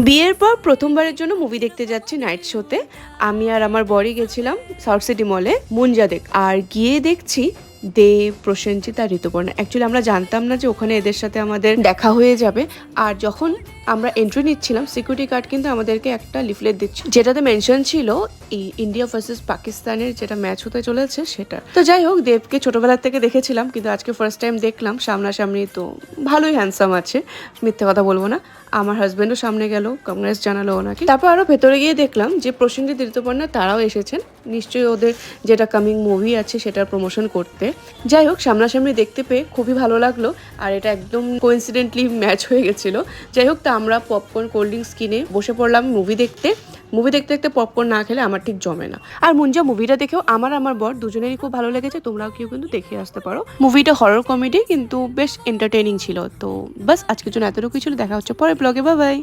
বিয়ের পর প্রথমবারের জন্য মুভি দেখতে যাচ্ছি নাইট শোতে। আমি আর আমার বরই গেছিলাম সাউথ সিটি মলে মুঞ্জা দেখ, আর গিয়ে দেখছি দেব, প্রসেনজিৎ আর ঋতুপর্ণা। অ্যাকচুয়ালি আমরা জানতাম না যে ওখানে এদের সাথে আমাদের দেখা হয়ে যাবে। আর যখন আমরা এন্ট্রি নিচ্ছিলাম সিকিউরিটি গার্ড কিন্তু আমাদেরকে একটা লিফলেট দিচ্ছিল যেটাতে মেনশন ছিল এই ইন্ডিয়া ভার্সেস পাকিস্তানের যেটা ম্যাচ হতে চলেছে সেটা। তো যাই হোক, দেবকে ছোটবেলার থেকে দেখেছিলাম কিন্তু আজকে ফার্স্ট টাইম দেখলাম সামনাসামনি। তো ভালোই হ্যান্ডসাম আছে, মিথ্যে কথা বলবো না। আমার হাজবেন্ডও সামনে গেল, কংগ্রেস জানালো ওনাকে। তারপর আরো ভেতরে গিয়ে দেখলাম যে প্রসেনজিৎ, ঋতুপর্ণা তারাও এসেছেন, নিশ্চয়ই ওদের যেটা কামিং মুভি আছে সেটার প্রমোশন করতে। যাই হোক, সামনাসামনি দেখতে পেয়ে খুবই ভালো লাগলো, আর এটা একদম কোইন্সিডেন্টলি ম্যাচ হয়ে গেছিল। যাই হোক, তা আমরা পপকর্ন, কোল্ড ড্রিঙ্কস কিনে বসে পড়লাম মুভি দেখতে। মুভি দেখতে দেখতে পপকর্ন না খেলে আমার ঠিক জমে না। আর মুঞ্জা মুভিটা দেখেও আমার বর দুজনেরই খুব ভালো লেগেছে। তোমরাও কেউ কিন্তু দেখে আসতে পারো। মুভিটা হরর কমেডি কিন্তু বেশ এন্টারটেইনিং ছিল। তো বাস আজকের জন্য এতটুকুই ছিল, দেখা হচ্ছে পরের ব্লগে। Bye bye.